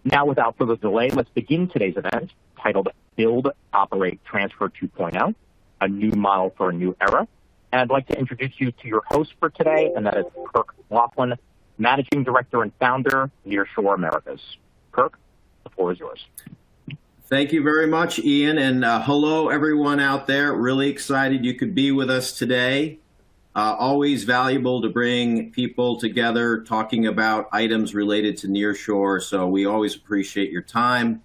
Now, without further delay, let's begin today's event titled Build, Operate, Transfer 2.0, a new model for a new era. And I'd like to introduce you to your host for today, and that is Kirk Laughlin, Managing Director and Founder, Nearshore Americas. Kirk, the floor is yours. Thank you very much, Ian, and hello everyone out there. Really excited you could be with us today. Always valuable to bring people together talking about items related to Nearshore, so we always appreciate your time.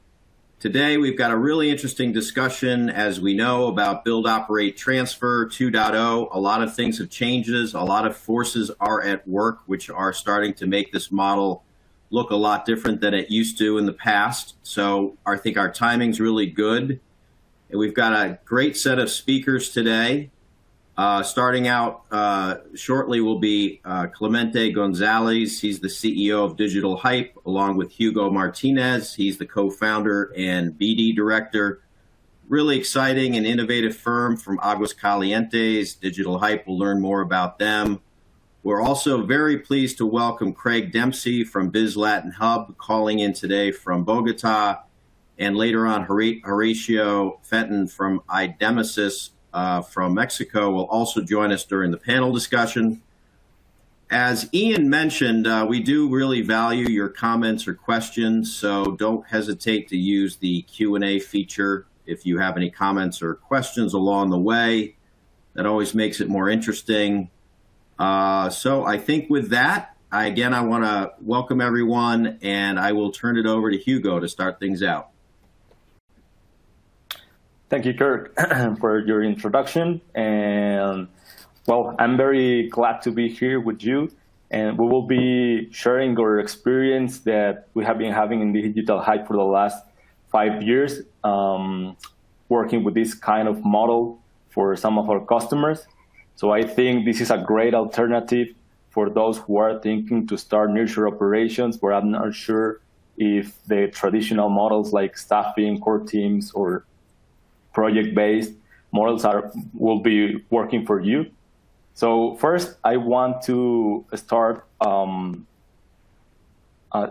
Today we've got a really interesting discussion, as we know, about Build, Operate, Transfer 2.0. A lot of things have changed. A lot of forces are at work which are starting to make this model look a lot different than it used to in the past. So I think our timing's really good. And we've got a great set of speakers today. Starting out shortly will be Clemente Gonzalez. He's the CEO of Digitalhype, along with Hugo Martinez. He's the co-founder and BD director. Really exciting and innovative firm from Aguascalientes. Digitalhype, we'll learn more about them. We're also very pleased to welcome Craig Dempsey from Biz Latin Hub, calling in today from Bogota, and later on Horatio Fenton from Idemesis from Mexico will also join us during the panel discussion. As Ian mentioned, we do really value your comments or questions, so don't hesitate to use the Q&A feature if you have any comments or questions along the way. That always makes it more interesting. So I think with that, I want to welcome everyone, and I will turn it over to Hugo to start things out. Thank you, Kirk, for your introduction. And well, I'm very glad to be here with you. And we will be sharing our experience that we have been having in Digitalhype for the last 5 years, working with this kind of model for some of our customers. So I think this is a great alternative for those who are thinking to start nearshore operations, but I'm not sure if the traditional models like staffing, core teams, or project-based models will be working for you. So first, I want to start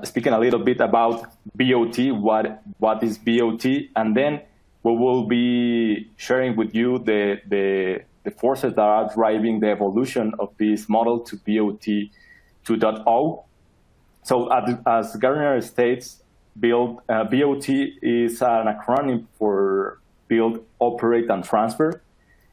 speaking a little bit about BOT, what is BOT, and then we will be sharing with you the forces that are driving the evolution of this model to BOT 2.0. So as Gartner states, BOT is an acronym for Build, Operate, and Transfer.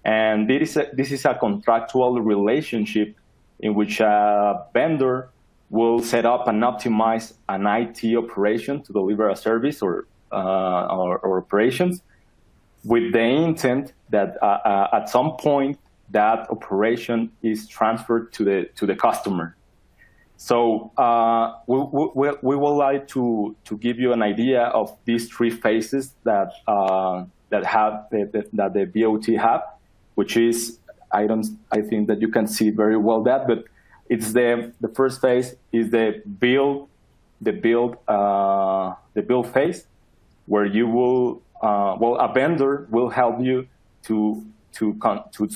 And this is a contractual relationship in which a vendor will set up and optimize an IT operation to deliver a service or operations, with the intent that at some point that operation is transferred to the customer. So we would like to give you an idea of these three phases that the BOT have, which is I think that you can see very well that, but it's the first phase is the build phase, where you will a vendor will help you to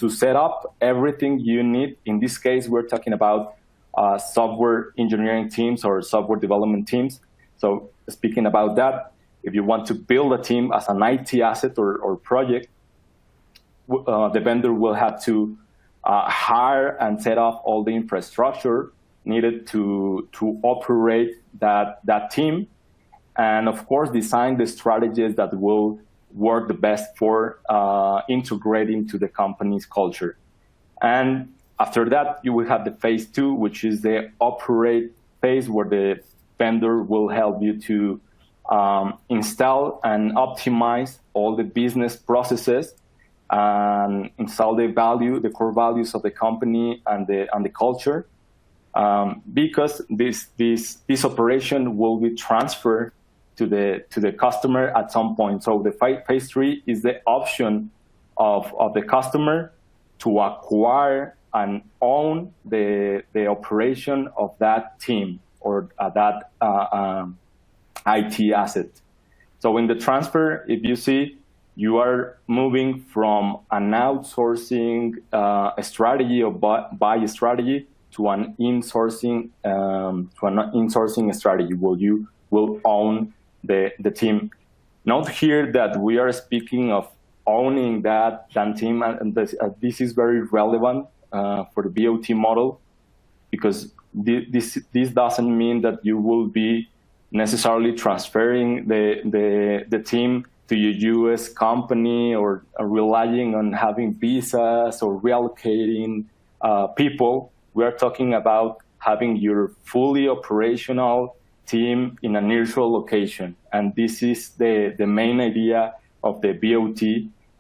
set up everything you need. In this case, we're talking about software engineering teams or software development teams. So speaking about that, if you want to build a team as an IT asset or project, the vendor will have to hire and set up all the infrastructure needed to operate that team, and of course design the strategies that will work the best for integrating to the company's culture. And after that, you will have the phase 2, which is the operate phase, where the vendor will help you to install and optimize all the business processes and install the core values of the company and the culture, because this operation will be transferred to the customer at some point. So the phase 3 is the option of the customer to acquire and own the operation of that team or that IT asset. So in the transfer, if you see, you are moving from an outsourcing strategy or buy strategy to an insourcing strategy, where you will own the team. Note here that we are speaking of owning that team, and this is very relevant for the BOT model, because this doesn't mean that you will be necessarily transferring the team to your US company or relying on having visas or reallocating people. We are talking about having your fully operational team in a nearshore location. And this is the main idea of the BOT.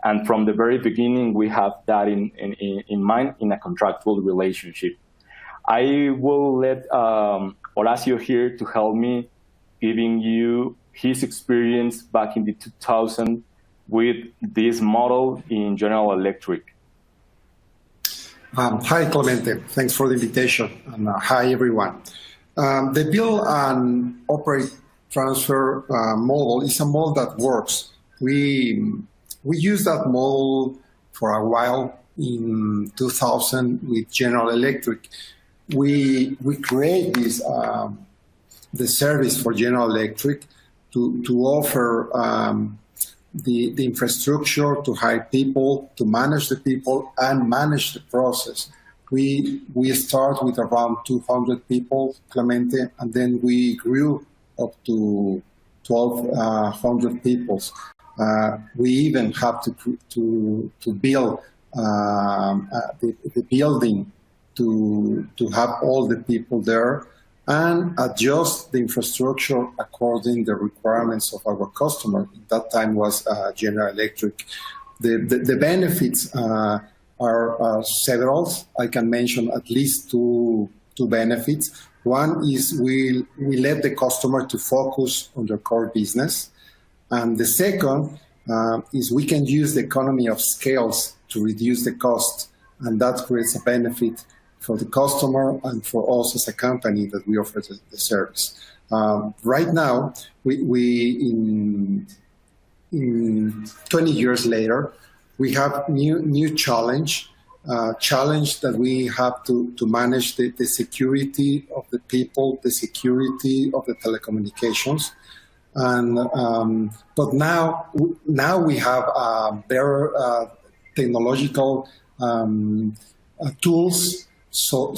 And from the very beginning, we have that in mind in a contractual relationship. I will let Horacio here to help me, giving you his experience back in the 2000 with this model in General Electric. Hi, Clemente. Thanks for the invitation. And hi, everyone. The build and operate transfer model is a model that works. We used that model for a while in 2000 with General Electric. We create this the service for General Electric to offer the infrastructure, to hire people, to manage the people, and manage the process. We start with around 200 people, Clemente, and then we grew up to 1,200 people. We even have to build the building to have all the people there and adjust the infrastructure according to the requirements of our customer. At that time was General Electric. The benefits are several. I can mention at least two benefits. One is we let the customer to focus on their core business. And the second is we can use the economy of scales to reduce the cost, and that creates a benefit for the customer and for us as a company that we offer the service. Right now, we in 20 years later, we have new challenge that we have to manage the security of the people, the security of the telecommunications. And but now we have better technological tools. So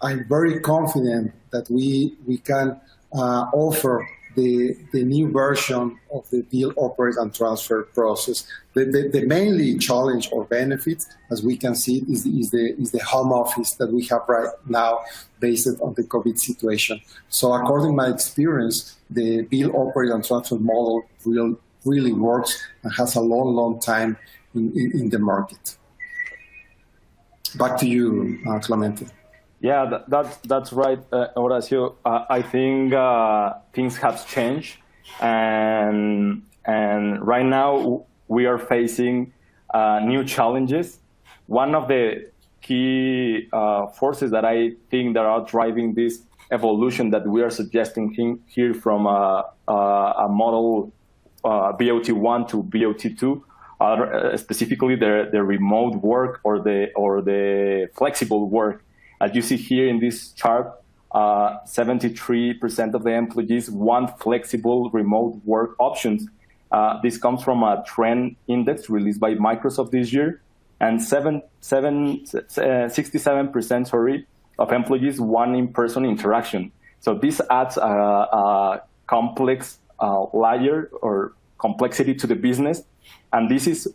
I'm very confident that we can offer the new version of the build, operate, and transfer process. The mainly challenge or benefit, as we can see, is the home office that we have right now based on the COVID situation. So according to my experience, the build, operate, and transfer model really works and has a long time in the market. Back to you, Clemente. Yeah, that's right, Horacio. I think things have changed, and right now we are facing new challenges. One of the key forces that I think that are driving this evolution that we are suggesting here from a model BOT1 to BOT2, specifically the remote work or the flexible work. As you see here in this chart, 73% of the employees want flexible remote work options. This comes from a trend index released by Microsoft this year, and 67% of employees want in-person interaction. So this adds a complex layer or complexity to the business. And this is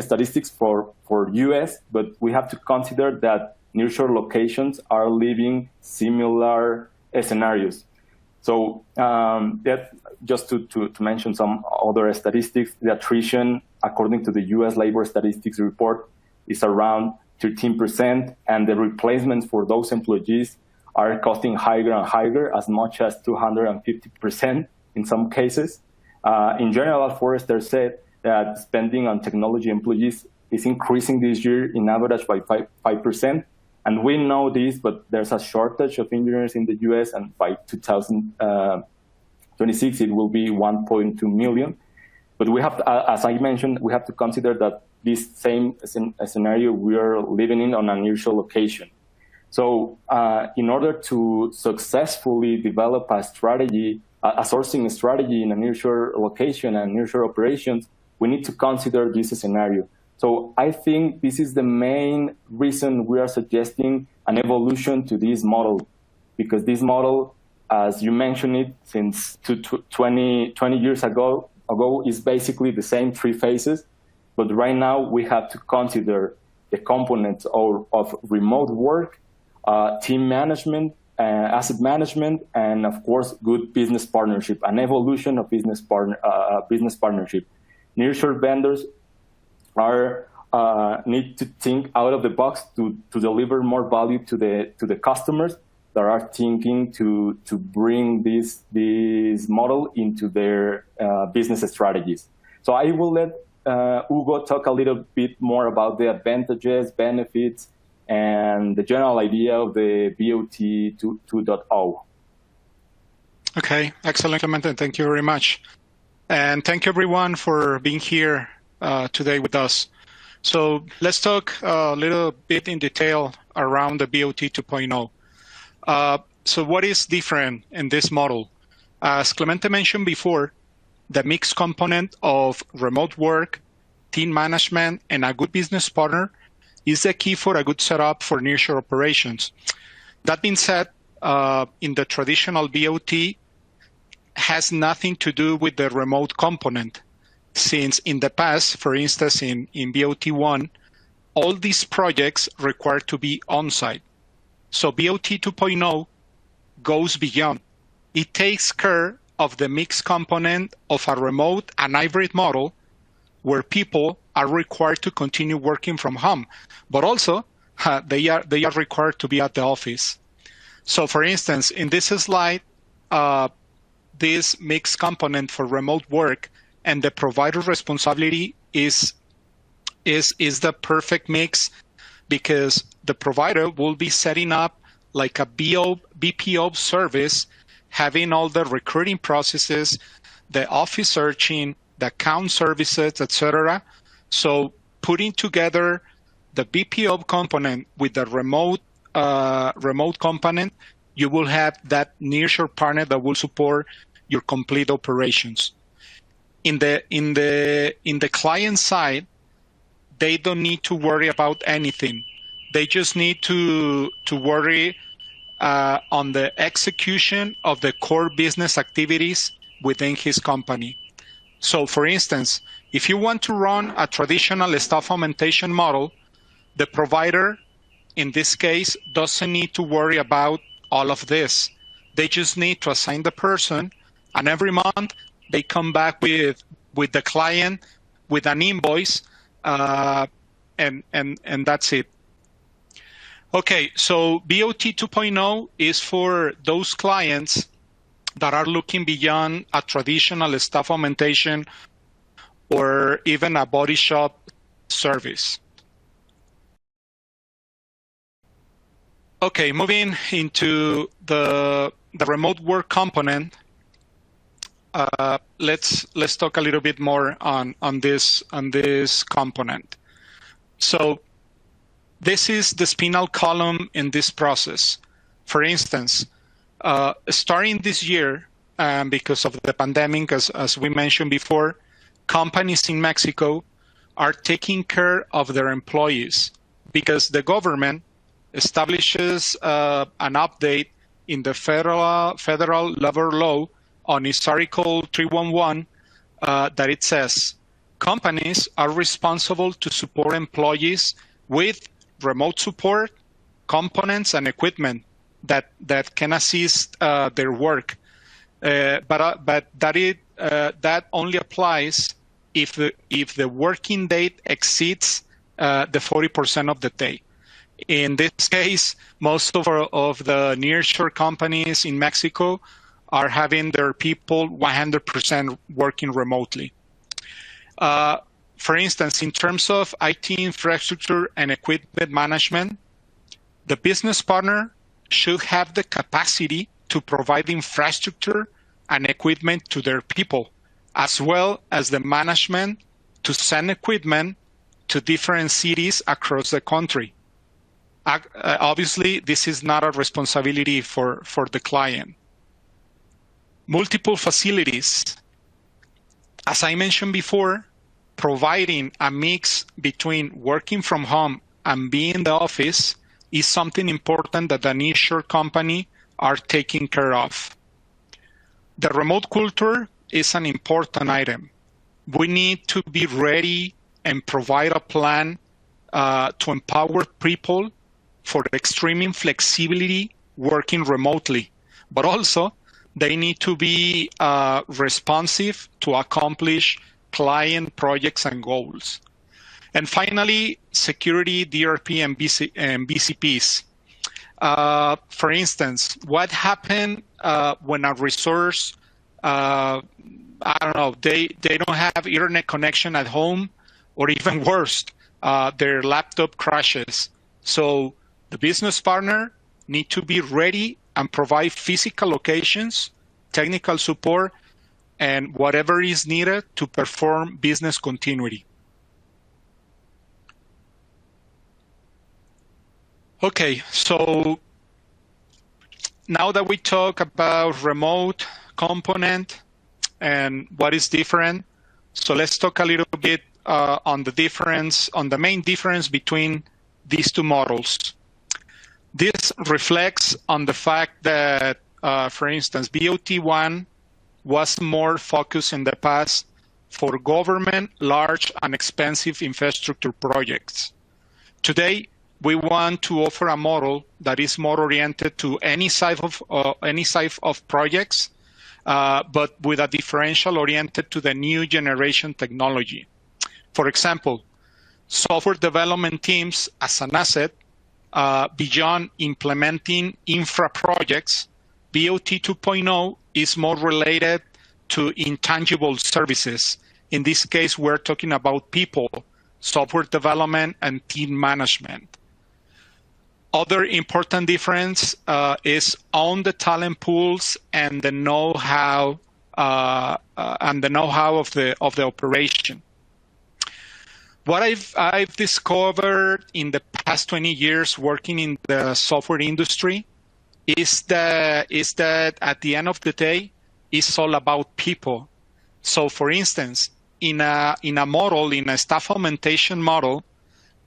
statistics for US, but we have to consider that nearshore locations are living similar scenarios. So just to mention some other statistics, the attrition, according to the US labor statistics report, is around 13%, and the replacements for those employees are costing higher and higher, as much as 250% in some cases. In general, Forrester said that spending on technology employees is increasing this year in average by 5%. And we know this, but there's a shortage of engineers in the US, and by 2026, it will be 1.2 million. But we have to, as I mentioned, we have to consider that this same scenario we are living in on a nearshore location. So in order to successfully develop a strategy a sourcing strategy in a nearshore location and nearshore operations, we need to consider this scenario. So I think this is the main reason we are suggesting an evolution to this model, because this model, as you mentioned it, since 20 years ago is basically the same 3 phases, but right now we have to consider the components of remote work, team management, asset management, and of course, good business partnership, an evolution of business partnership. Nearshore vendors need to think out of the box to deliver more value to the customers that are thinking to bring this model into their business strategies. So I will let Hugo talk a little bit more about the advantages, benefits, and the general idea of the BOT 2.0. Okay, excellent, Clemente. Thank you very much. And thank you, everyone, for being here today with us. So let's talk a little bit in detail around the BOT 2.0. So what is different in this model? As Clemente mentioned before, the mixed component of remote work, team management, and a good business partner is the key for a good setup for nearshore operations. That being said, in the traditional BOT, has nothing to do with the remote component, since in the past, for instance, in BOT 1, all these projects require to be on-site. So BOT 2.0 goes beyond. It takes care of the mixed component of a remote and hybrid model where people are required to continue working from home, but also they are required to be at the office. So for instance, in this slide, this mixed component for remote work and the provider responsibility is the perfect mix, because the provider will be setting up like a BPO service, having all the recruiting processes, the office searching, the account services, etc. So putting together the BPO component with the remote component, you will have that nearshore partner that will support your complete operations. In the client side, they don't need to worry about anything. They just need to worry on the execution of the core business activities within his company. So for instance, if you want to run a traditional staff augmentation model, the provider, in this case, doesn't need to worry about all of this. They just need to assign the person, and every month they come back with the client with an invoice, and that's it. Okay, so BOT 2.0 is for those clients that are looking beyond a traditional staff augmentation or even a body shop service. Okay, moving into the remote work component, let's talk a little bit more on this component. So this is the spinal column in this process. For instance, starting this year, because of the pandemic, as we mentioned before, companies in Mexico are taking care of their employees because the government establishes an update in the federal labor law on its Article 311 that it says companies are responsible to support employees with remote support, components, and equipment that can assist their work. But that only applies if the working date exceeds the 40% of the day. In this case, most of the nearshore companies in Mexico are having their people 100% working remotely. For instance, in terms of IT infrastructure and equipment management, the business partner should have the capacity to provide infrastructure and equipment to their people, as well as the management to send equipment to different cities across the country. Obviously, this is not a responsibility for the client. Multiple facilities. As I mentioned before, providing a mix between working from home and being in the office is something important that the Nearshore company are taking care of. The remote culture is an important item. We need to be ready and provide a plan to empower people for extreme flexibility working remotely, but also they need to be responsive to accomplish client projects and goals. And finally, security, DRP, and BCPs. For instance, what happened when a resource, I don't know, they don't have internet connection at home, or even worse, their laptop crashes. So the business partner need to be ready and provide physical locations, technical support, and whatever is needed to perform business continuity. Okay, so now that we talk about remote component and what is different, so let's talk a little bit on the main difference between these two models. This reflects on the fact that, for instance, BOT1 was more focused in the past for government, large and expensive infrastructure projects. Today, we want to offer a model that is more oriented to any type of projects, but with a differential oriented to the new generation technology. For example, software development teams as an asset, beyond implementing infra projects, BOT 2.0 is more related to intangible services. In this case, we're talking about people, software development, and team management. Other important difference is on the talent pools and the know-how of the operation. What I've discovered in the past 20 years working in the software industry is that at the end of the day, it's all about people. So, for instance, in a staff augmentation model,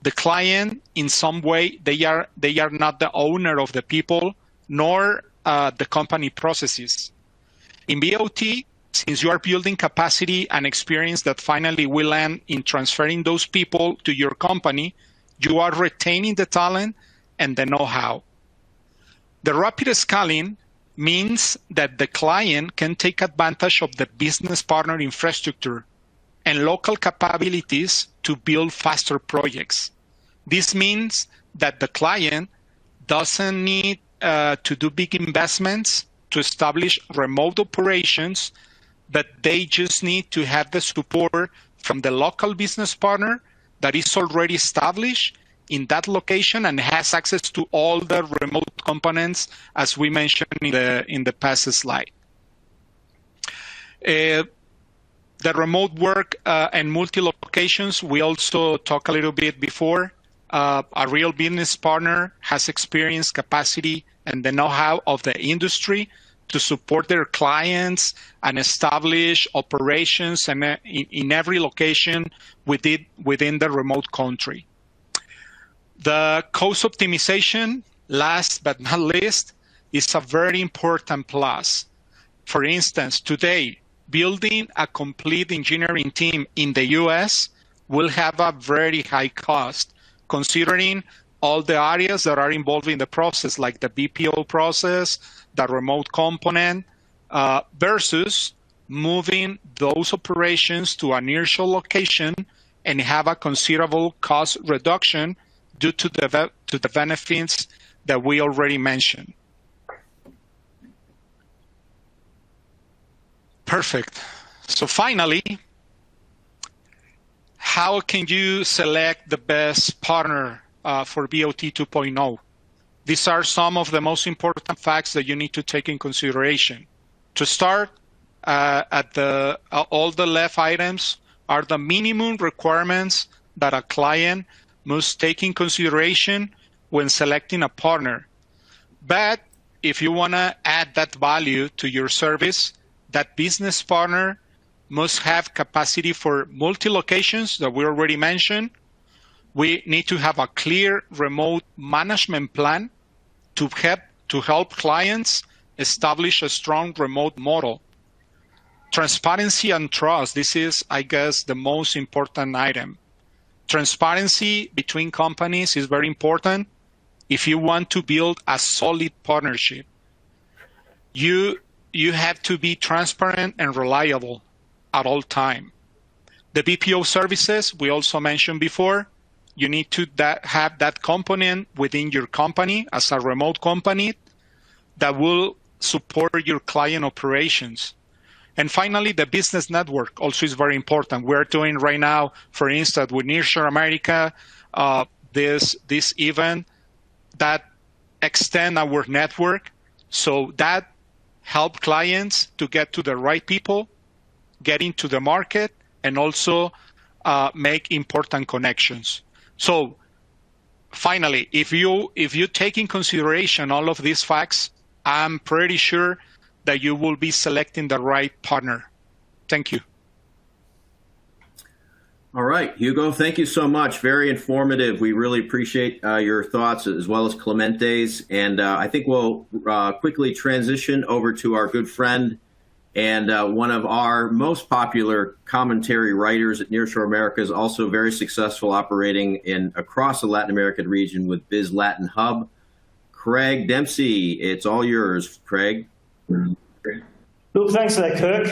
the client, in some way, they are not the owner of the people, nor the company processes. In BOT, since you are building capacity and experience that finally will end in transferring those people to your company, you are retaining the talent and the know-how. The rapid scaling means that the client can take advantage of the business partner infrastructure and local capabilities to build faster projects. This means that the client doesn't need to do big investments to establish remote operations, but they just need to have the support from the local business partner that is already established in that location and has access to all the remote components, as we mentioned in the past slide. The remote work and multi-locations, we also talked a little bit before. A real business partner has experience, capacity, and the know-how of the industry to support their clients and establish operations in every location within the remote country. The cost optimization, last but not least, is a very important plus. For instance, today, building a complete engineering team in the US will have a very high cost, considering all the areas that are involved in the process, like the BPO process, the remote component, versus moving those operations to a nearshore location and have a considerable cost reduction due to the benefits that we already mentioned. Perfect. So finally, how can you select the best partner for BOT 2.0? These are some of the most important facts that you need to take in consideration. To start, all the left items are the minimum requirements that a client must take in consideration when selecting a partner. But if you want to add that value to your service, that business partner must have capacity for multi-locations that we already mentioned. We need to have a clear remote management plan to help clients establish a strong remote model. Transparency and trust, this is, I guess, the most important item. Transparency between companies is very important if you want to build a solid partnership. You have to be transparent and reliable at all time. The BPO services, we also mentioned before, you need to have that component within your company as a remote company that will support your client operations. And finally, the business network also is very important. We're doing right now, for instance, with Nearshore America, this event that extend our network, so that help clients to get to the right people, get into the market, and also make important connections. So finally, if you take in consideration all of these facts, I'm pretty sure that you will be selecting the right partner. Thank you. All right, Hugo, thank you so much. Very informative. We really appreciate your thoughts as well as Clemente's. And I think we'll quickly transition over to our good friend and one of our most popular commentary writers at Nearshore America, is also very successful operating across the Latin American region with Biz Latin Hub. Craig Dempsey, it's all yours, Craig. Look, thanks for that, Kirk.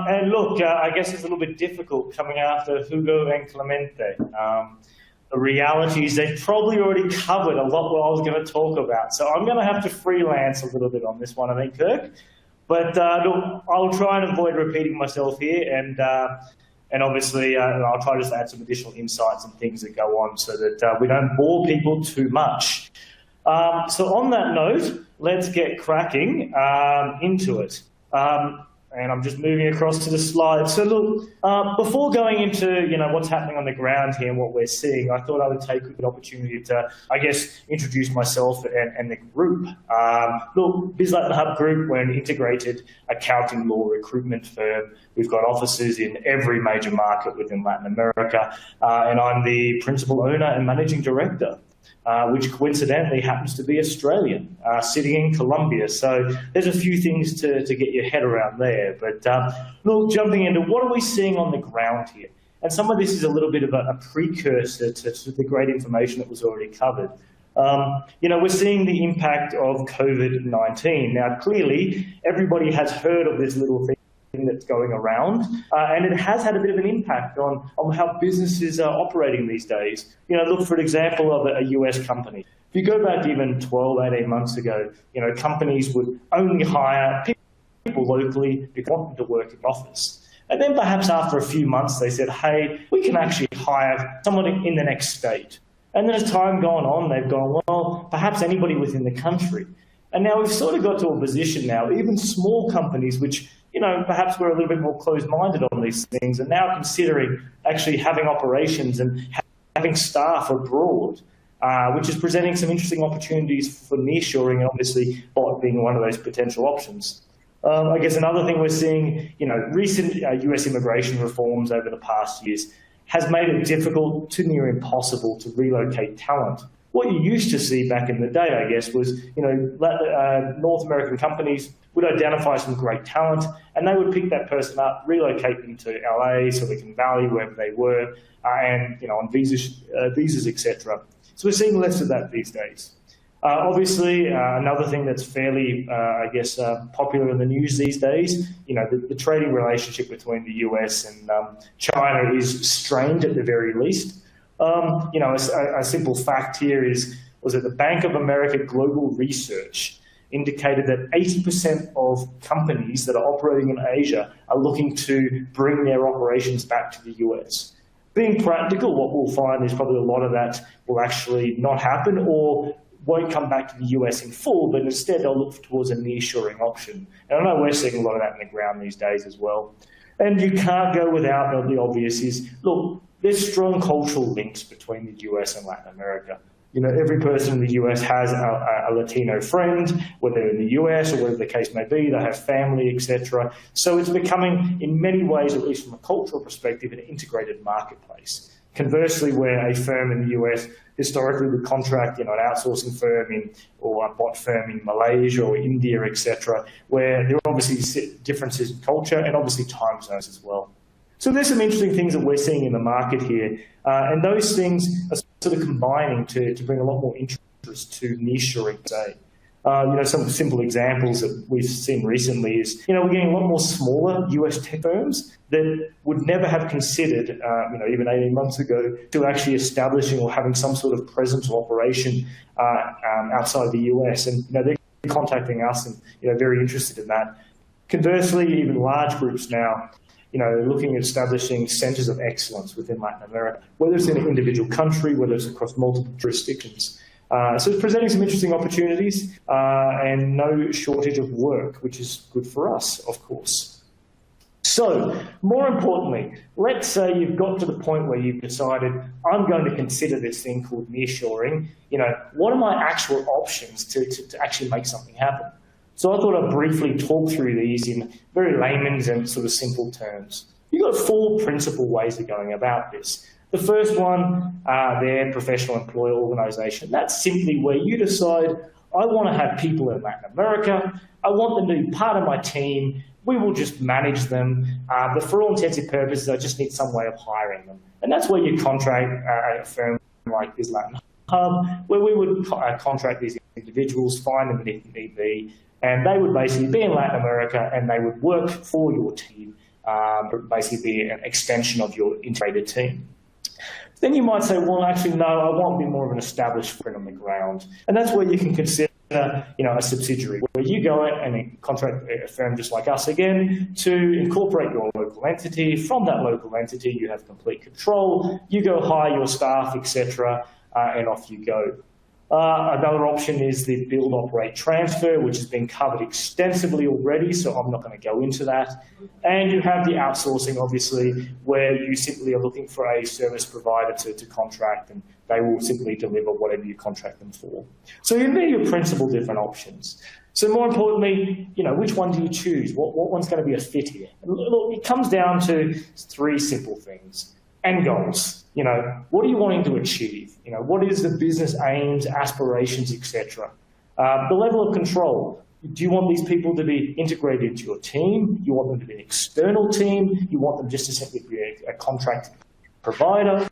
And look, I guess it's a little bit difficult coming after Hugo and Clemente. The reality is they've probably already covered a lot what I was going to talk about. So I'm going to have to freelance a little bit on this one, I think, Kirk. But look, I'll try and avoid repeating myself here. And obviously, I'll try just to add some additional insights and things that go on so that we don't bore people too much. So on that note, let's get cracking into it. And I'm just moving across to the slide. So look, before going into what's happening on the ground here and what we're seeing, I thought I would take an opportunity to, I guess, introduce myself and the group. Look, Biz Latin Hub Group, we're an integrated accounting law recruitment firm. We've got offices in every major market within Latin America, and I'm the principal owner and managing director. Which coincidentally happens to be Australian, sitting in Colombia. So there's a few things to get your head around there. But look, jumping into what are we seeing on the ground here? And some of this is a little bit of a precursor to the great information that was already covered. We're seeing the impact of COVID-19. Now, clearly, everybody has heard of this little thing that's going around, and it has had a bit of an impact on how businesses are operating these days. Look, for an example of a US company. If you go back even 12, 18 months ago, companies would only hire people locally who want them to work in the office. And then perhaps after a few months, they said, hey, we can actually hire someone in the next state. And then as time gone on, they've gone, well, perhaps anybody within the country. And now we've sort of got to a position now, even small companies, which perhaps we're a little bit more closed-minded on these things, and now considering actually having operations and having staff abroad, which is presenting some interesting opportunities for nearshoring, and obviously being one of those potential options. I guess another thing we're seeing, recent US immigration reforms over the past years has made it difficult to near impossible to relocate talent. What you used to see back in the day, I guess, was, North American companies would identify some great talent, and they would pick that person up, relocate them to LA, Silicon Valley, wherever they were, and on visas, etc. So we're seeing less of that these days. Obviously, another thing that's fairly, popular in the news these days, the trading relationship between the US and China is strained at the very least. A simple fact here was that the Bank of America Global Research indicated that 80% of companies that are operating in Asia are looking to bring their operations back to the US. Being practical, what we'll find is probably a lot of that will actually not happen or won't come back to the US in full, but instead they'll look towards a nearshoring option. And I know we're seeing a lot of that in the ground these days as well. And you can't go without the obvious is, look, there's strong cultural links between the US and Latin America. Every person in the US has a Latino friend, whether in the US or whatever the case may be. They have family, etc. So it's becoming, in many ways, at least from a cultural perspective, an integrated marketplace. Conversely, where a firm in the US historically would contract, an outsourcing firm or a bot firm in Malaysia or India, etc., where there are obviously differences in culture and obviously time zones as well. So there's some interesting things that we're seeing in the market here, and those things are sort of combining to bring a lot more interest to nearshoring today. Some simple examples that we've seen recently is, we're getting a lot more smaller US tech firms that would never have considered, even 18 months ago, to actually establishing or having some sort of presence or operation outside the US. And, they're contacting us and, very interested in that. Conversely, even large groups now, looking at establishing centers of excellence within Latin America, whether it's in an individual country, whether it's across multiple jurisdictions. So it's presenting some interesting opportunities and no shortage of work, which is good for us, of course. So, more importantly, let's say you've got to the point where you've decided, I'm going to consider this thing called nearshoring. What are my actual options to actually make something happen? So I thought I'd briefly talk through these in very layman's and sort of simple terms. You've got 4 principal ways of going about this. The first one, their professional employer organization. That's simply where you decide, I want to have people in Latin America. I want them to be part of my team. We will just manage them. But for all intents and purposes, I just need some way of hiring them. And that's where you contract a firm like this Latin Hub, where we would contract these individuals, find them if need be, and they would basically be in Latin America and they would work for your team, but basically be an extension of your integrated team. Then you might say, well, actually, no, I want to be more of an established footprint on the ground. And that's where you can consider, a subsidiary, where you go and contract a firm just like us again to incorporate your local entity. From that local entity, you have complete control. You go hire your staff, etc., and off you go. Another option is the build, operate, transfer, which has been covered extensively already, so I'm not going to go into that. And you have the outsourcing, obviously, where you simply are looking for a service provider to contract, and they will simply deliver whatever you contract them for. So you need your principal different options. So more importantly, which one do you choose? What one's going to be a fit here? And look, it comes down to 3 simple things. End goals. What are you wanting to achieve? What is the business aims, aspirations, etc. The level of control. Do you want these people to be integrated into your team? You want them to be an external team? You want them just to simply be a contract provider?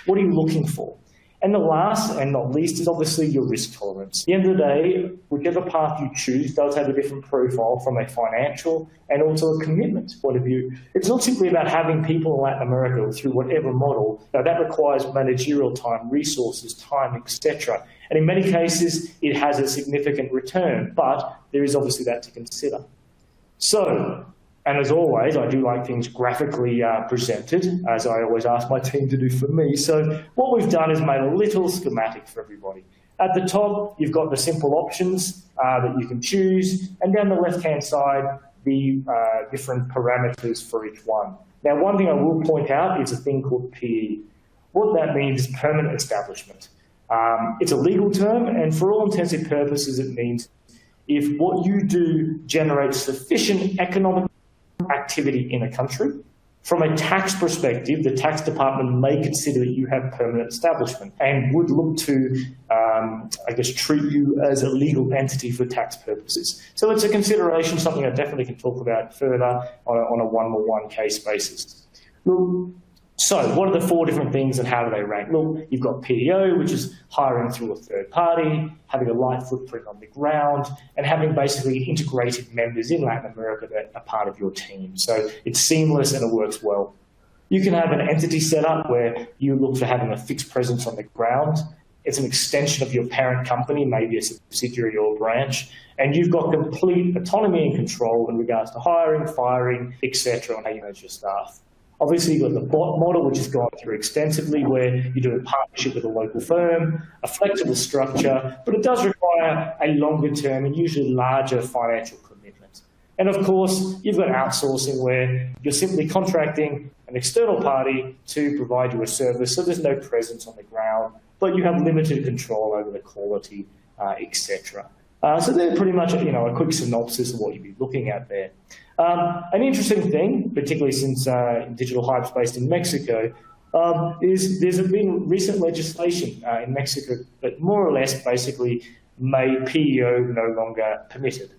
What are you looking for? And the last and not least is obviously your risk tolerance. At the end of the day, whichever path you choose does have a different profile from a financial and also a commitment point of view. It's not simply about having people in Latin America through whatever model. Now, that requires managerial time, resources, time, etc. And in many cases, it has a significant return, but there is obviously that to consider. So, and as always, I do like things graphically presented, as I always ask my team to do for me. So what we've done is made a little schematic for everybody. At the top, you've got the simple options that you can choose, and down the left-hand side, the different parameters for each one. Now, one thing I will point out is a thing called PE. What that means is permanent establishment. It's a legal term, and for all intents and purposes, it means if what you do generates sufficient economic activity in a country, from a tax perspective, the tax department may consider that you have permanent establishment and would look to, treat you as a legal entity for tax purposes. So it's a consideration, something I definitely can talk about further on a one-on-one case basis. Look, so what are the 4 different things and how do they rank? Look, you've got PEO, which is hiring through a third party, having a light footprint on the ground, and having basically integrated members in Latin America that are part of your team. So it's seamless and it works well. You can have an entity set up where you look for having a fixed presence on the ground. It's an extension of your parent company, maybe a subsidiary or branch, and you've got complete autonomy and control in regards to hiring, firing, etc., and how you manage your staff. Obviously, you've got the bot model, which has gone through extensively, where you do a partnership with a local firm, a flexible structure, but it does require a longer term and usually larger financial commitment. And of course, you've got outsourcing, where you're simply contracting an external party to provide you a service, so there's no presence on the ground, but you have limited control over the quality, etc. So they're pretty much, a quick synopsis of what you'd be looking at there. An interesting thing, particularly since Digitalhype's based in Mexico, is there's been recent legislation in Mexico that more or less basically made PEO no longer permitted.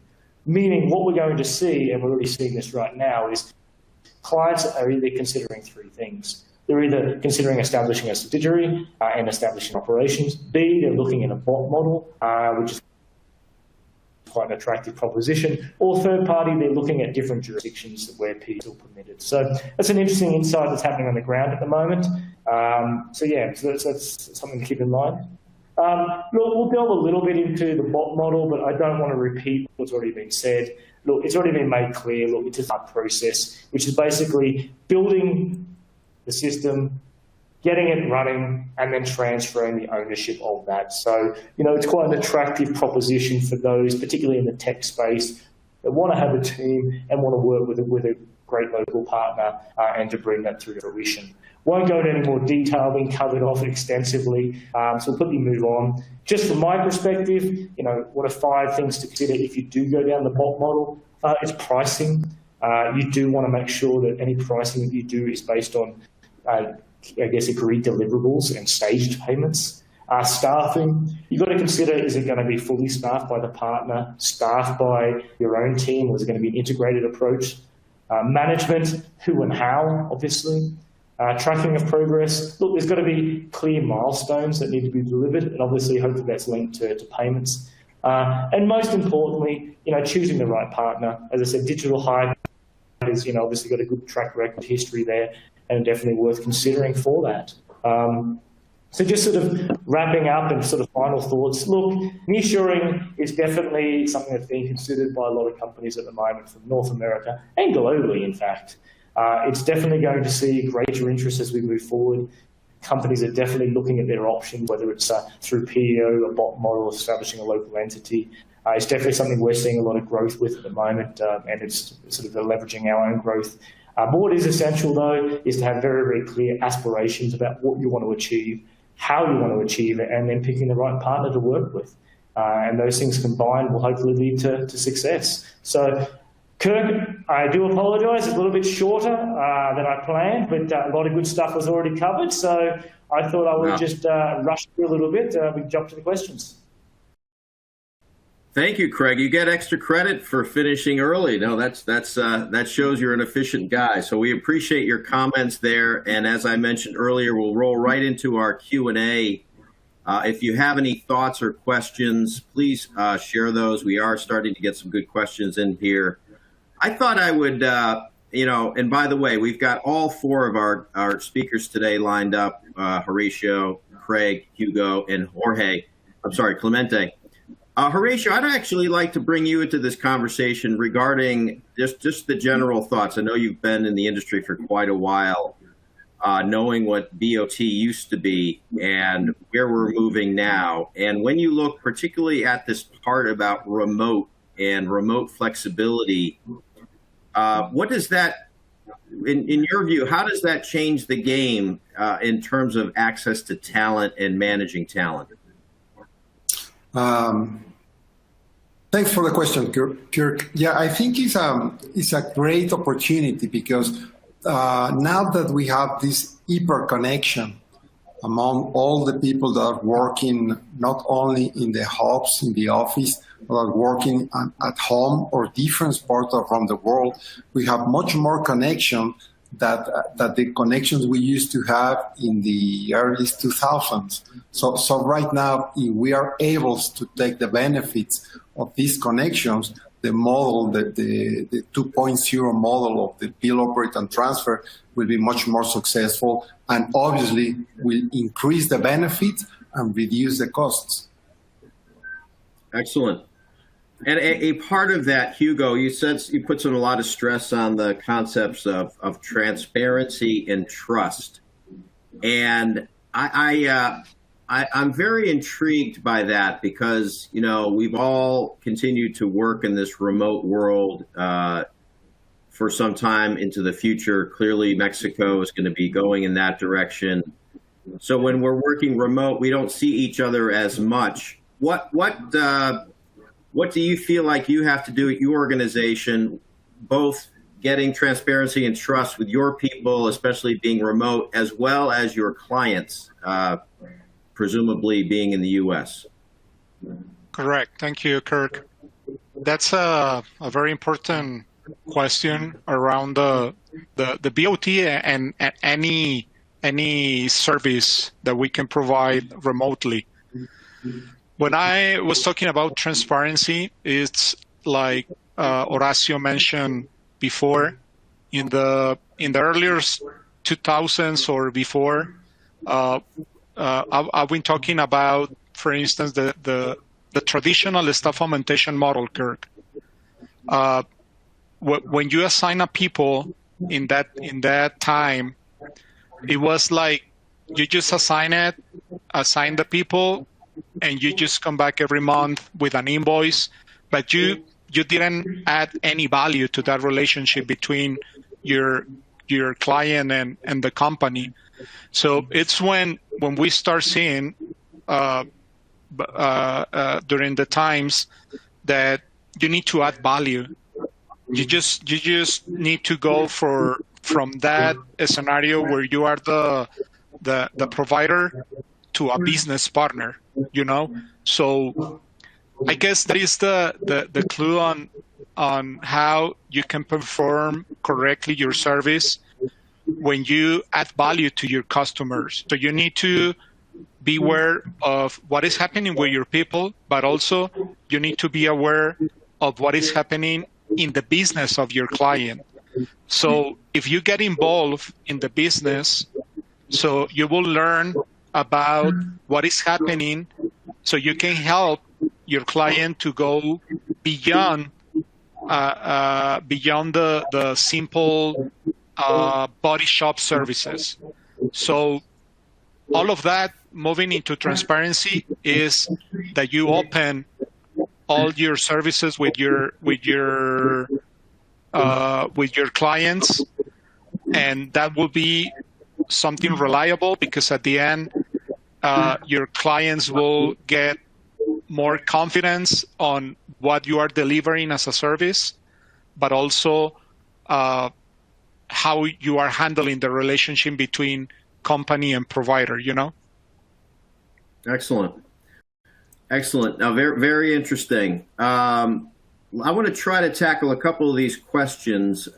Meaning what we're going to see, and we're already seeing this right now, is clients are either considering three things. They're either considering establishing a subsidiary and establishing operations. B, they're looking at a bot model, which is quite an attractive proposition. Or third party, they're looking at different jurisdictions where PEO is still permitted. So that's an interesting insight that's happening on the ground at the moment. So that's something to keep in mind. Look, we'll delve a little bit into the bot model, but I don't want to repeat what's already been said. Look, it's already been made clear. Look, it's a hard process, which is basically building the system, getting it running, and then transferring the ownership of that. So, it's quite an attractive proposition for those, particularly in the tech space, that want to have a team and want to work with a great local partner and to bring that through to fruition. Won't go into any more detail, being covered off extensively, so we'll quickly move on. Just from my perspective, what are 5 things to consider if you do go down the bot model? It's pricing. You do want to make sure that any pricing that you do is based on, agreed deliverables and staged payments. Staffing, you've got to consider, is it going to be fully staffed by the partner, staffed by your own team, or is it going to be an integrated approach? Management, who and how, obviously. Tracking of progress. Look, there's got to be clear milestones that need to be delivered, and obviously, hopefully that's linked to payments. And most importantly, choosing the right partner. As I said, Digitalhype has, obviously got a good track record history there, and definitely worth considering for that. So just sort of wrapping up and sort of final thoughts. Look, nearshoring is definitely something that's being considered by a lot of companies at the moment from North America and globally, in fact. It's definitely going to see greater interest as we move forward. Companies are definitely looking at their options, whether it's through PEO, a bot model, establishing a local entity. It's definitely something we're seeing a lot of growth with at the moment, and it's sort of leveraging our own growth. But what is essential, though, is to have very, very clear aspirations about what you want to achieve, how you want to achieve it, and then picking the right partner to work with. And those things combined will hopefully lead to success. So, Kirk, I do apologise. It's a little bit shorter than I planned, but a lot of good stuff was already covered. So I thought I would just rush through a little bit. We can jump to the questions. Thank you, Craig. You get extra credit for finishing early. No, that shows you're an efficient guy. So we appreciate your comments there. And as I mentioned earlier, we'll roll right into our Q&A. If you have any thoughts or questions, please share those. We are starting to get some good questions in here. I thought I would, and by the way, we've got all 4 of our speakers today lined up, Horatio, Craig, Hugo, and Clemente. Horatio, I'd actually like to bring you into this conversation regarding just the general thoughts. I know you've been in the industry for quite a while, knowing what BOT used to be and where we're moving now. And when you look particularly at this part about remote and remote flexibility, what does that, in your view, how does that change the game in terms of access to talent and managing talent? Thanks for the question, Kirk. Yeah, I think it's a great opportunity because now that we have this hyper connection among all the people that are working not only in the hubs, in the office, but are working at home or different parts around the world, we have much more connection that the connections we used to have in the early 2000s. So right now, if we are able to take the benefits of these connections, the model, the 2.0 model of the build, operate, and transfer will be much more successful, and obviously will increase the benefits and reduce the costs. Excellent. And a part of that, Hugo, you said you put a lot of stress on the concepts of transparency and trust. And I'm very intrigued by that because, we've all continued to work in this remote world for some time into the future. Clearly, Mexico is going to be going in that direction. So when we're working remote, we don't see each other as much. What do you feel like you have to do at your organization, both getting transparency and trust with your people, especially being remote, as well as your clients, presumably being in the U.S.? Correct. Thank you, Kirk. That's a very important question around the BOT and any service that we can provide remotely. When I was talking about transparency, it's like Horacio mentioned before, in the earlier 2000s or before, I've been talking about, for instance, the traditional staff augmentation model, Kirk. When you assign a people in that time, it was like you just assign the people, and you just come back every month with an invoice, but you didn't add any value to that relationship between your client and the company. So it's when we start seeing during the times that you need to add value. You just need to go from that scenario where you are the provider to a business partner, you know? So I guess that is the clue on how you can perform correctly your service when you add value to your customers. So you need to be aware of what is happening with your people, but also you need to be aware of what is happening in the business of your client. So if you get involved in the business, so you will learn about what is happening, so you can help your client to go beyond the simple body shop services. So all of that moving into transparency is that you open all your services with your clients, and that will be something reliable, because at the end your clients will get more confidence on what you are delivering as a service, but also how you are handling the relationship between company and provider, you know? Excellent. Now, very, very interesting. I want to try to tackle a couple of these questions.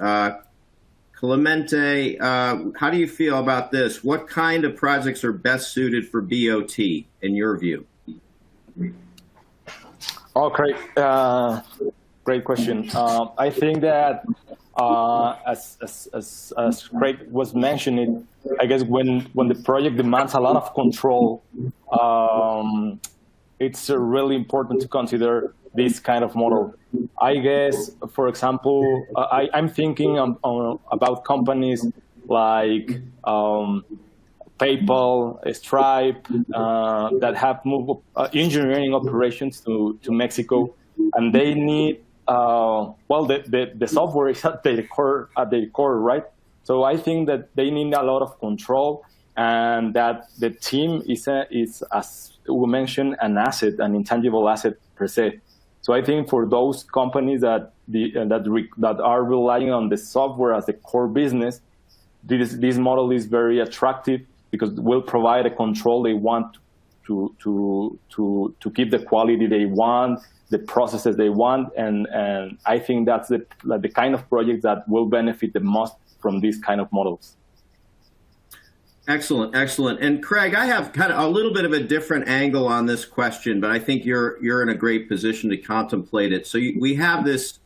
Clemente, how do you feel about this? What kind of projects are best suited for BOT, in your view? Oh, great. Great question. I think that, as Craig was mentioning, I guess when the project demands a lot of control, it's really important to consider this kind of model. I guess, for example, I'm thinking about companies like PayPal, Stripe, that have moved engineering operations to Mexico, and they need the software is at their core, right? So I think that they need a lot of control, and that the team is as we mentioned, an asset, an intangible asset per se. So I think for those companies that are relying on the software as the core business, this model is very attractive, because it will provide a control they want to keep the quality they want, the processes they want, and I think that's the kind of projects that will benefit the most from these kind of models. Excellent. And Craig, I have kind of a little bit of a different angle on this question, but I think you're in a great position to contemplate it. So we have this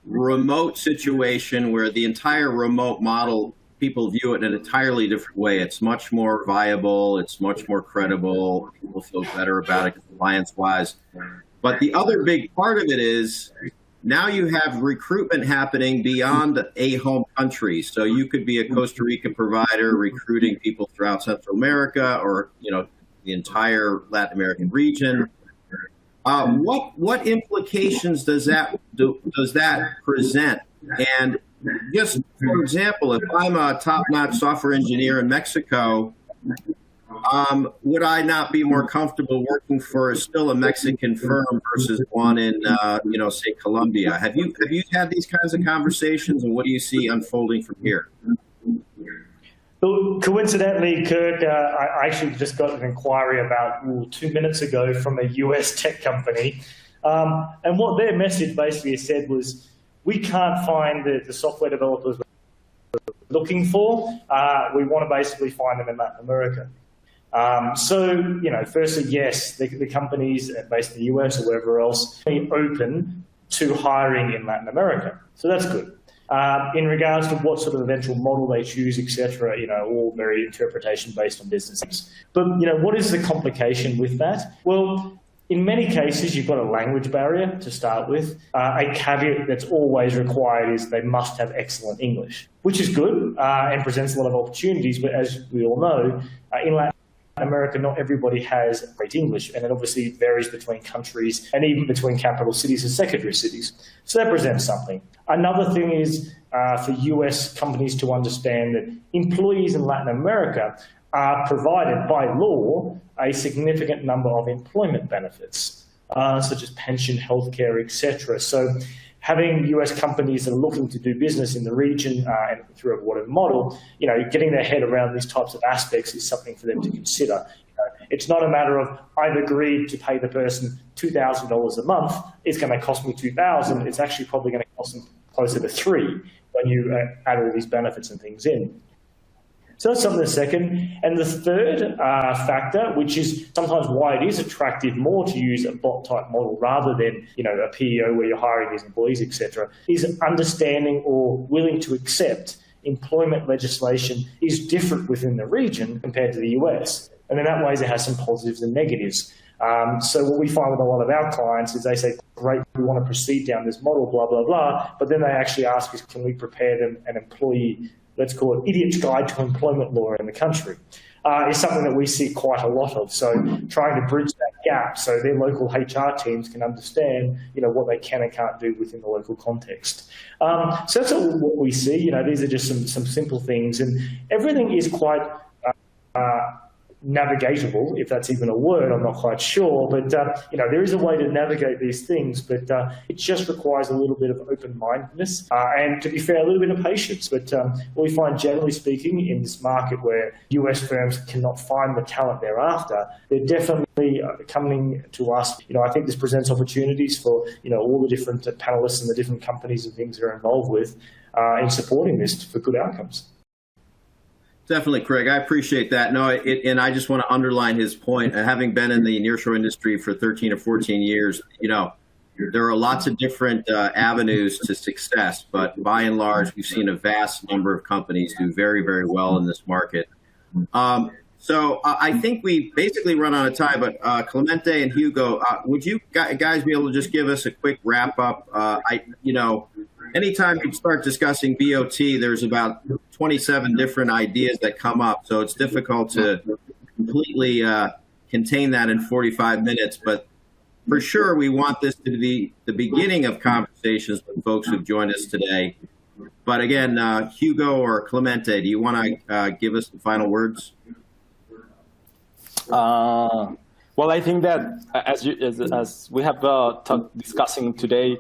remote situation where the entire remote model, people view it in an entirely different way. It's much more viable. It's much more credible. People feel better about it compliance-wise. But the other big part of it is now you have recruitment happening beyond a home country. So you could be a Costa Rica provider recruiting people throughout Central America, or the entire Latin American region. What implications does that present? And just for example, if I'm a top-notch software engineer in Mexico, would I not be more comfortable working for still a Mexican firm versus one in, say Colombia? Have you had these kinds of conversations, and what do you see unfolding from here? Well, coincidentally, Kirk, I actually just got an inquiry about 2 minutes ago from a US tech company. And what their message basically said was, we can't find the software developers we're looking for. We want to basically find them in Latin America. So, firstly, yes, the companies based in the US or wherever else are open to hiring in Latin America. So that's good. In regards to what sort of eventual model they choose, etc., all very interpretation based on businesses. But, what is the complication with that? Well, in many cases, you've got a language barrier to start with. A caveat that's always required is they must have excellent English, which is good and presents a lot of opportunities. But as we all know, in Latin America, not everybody has great English, and it obviously varies between countries and even between capital cities and secondary cities. So that presents something. Another thing is for US companies to understand that employees in Latin America are provided by law a significant number of employment benefits, such as pension, healthcare, etc. So having US companies that are looking to do business in the region and through a whatever model, getting their head around these types of aspects is something for them to consider. It's not a matter of, I've agreed to pay the person $2,000 a month, it's going to cost me $2,000, it's actually probably going to cost them closer to $3,000 when you add all these benefits and things in. So that's something the second. And the third factor, which is sometimes why it is attractive more to use a bot-type model rather than a PEO where you're hiring these employees, etc., is understanding or willing to accept employment legislation is different within the region compared to the US. And in that way, it has some positives and negatives. So what we find with a lot of our clients is they say, great, we want to proceed down this model, blah, blah, blah. But then they actually ask us, can we prepare them an employee, let's call it Idiot's Guide to Employment Law in the country? Is something that we see quite a lot of. So trying to bridge that gap so their local HR teams can understand, what they can and can't do within the local context. So that's all what we see. These are just some simple things, and everything is quite navigatable, if that's even a word, I'm not quite sure, but there is a way to navigate these things, but it just requires a little bit of open-mindedness and, to be fair, a little bit of patience. But what we find, generally speaking, in this market where US firms cannot find the talent they're after, they're definitely coming to us. I think this presents opportunities for all the different panelists and the different companies and things they're involved with in supporting this for good outcomes. Definitely, Craig. I appreciate that. No, and I just want to underline his point. Having been in the nearshore industry for 13 or 14 years, there are lots of different avenues to success, but by and large, we've seen a vast number of companies do very, very well in this market. So I think we basically run out of time, but Clemente and Hugo, would you guys be able to just give us a quick wrap up? Anytime you start discussing BOT, there's about 27 different ideas that come up. So it's difficult to completely contain that in 45 minutes. But for sure, we want this to be the beginning of conversations with folks who've joined us today. But again, Hugo or Clemente, do you want to give us the final words? Well, I think that as we have discussing today,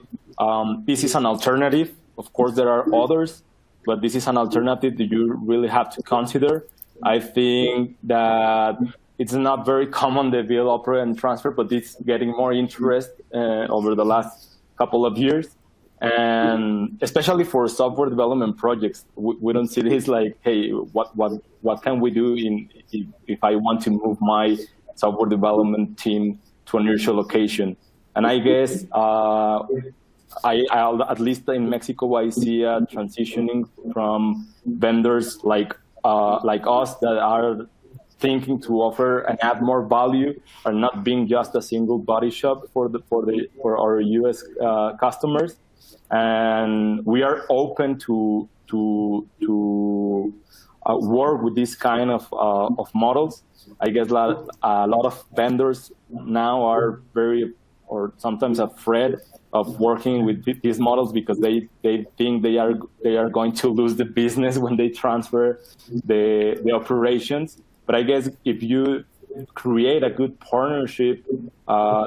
this is an alternative. Of course, there are others, but this is an alternative that you really have to consider. I think that it's not very common, the build, operate, and transfer, but it's getting more interest over the last couple of years. And especially for software development projects, we don't see this like, hey, what can we do if I want to move my software development team to a nearshore location? And I guess I'll, at least in Mexico, I see a transitioning from vendors like us that are thinking to offer and add more value, or not being just a single body shop for our US customers. And we are open to work with this kind of models. I guess a lot of vendors now are or sometimes afraid of working with these models because they think they are going to lose the business when they transfer the operations. But I guess if you create a good partnership,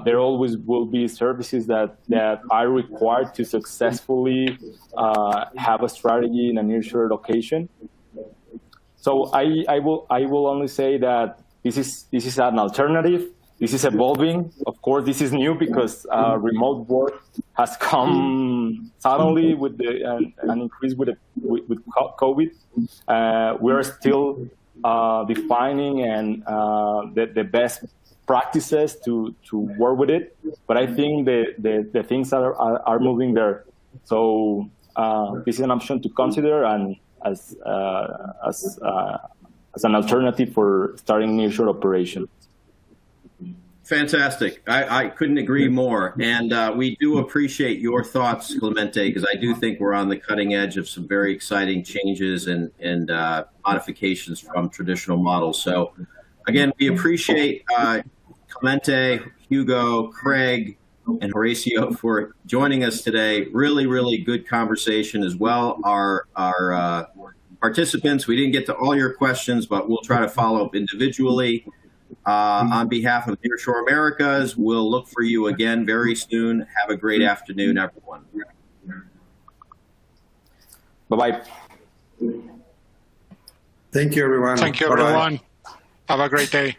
there always will be services that are required to successfully have a strategy in a nearshore location. So I will only say that this is an alternative. This is evolving. Of course, this is new because remote work has come suddenly with an increase with COVID. We're still defining and the best practices to work with it, but I think the things are moving there. So this is an option to consider and as an alternative for starting nearshore operations. Fantastic. I couldn't agree more. And we do appreciate your thoughts, Clemente, because I do think we're on the cutting edge of some very exciting changes and modifications from traditional models. So again, we appreciate Clemente, Hugo, Craig, and Horacio for joining us today. Really, really good conversation as well. Our participants, we didn't get to all your questions, but we'll try to follow up individually. On behalf of Nearshore Americas, we'll look for you again very soon. Have a great afternoon, everyone. Bye-bye. Thank you, everyone. Thank you, everyone. Have a great day.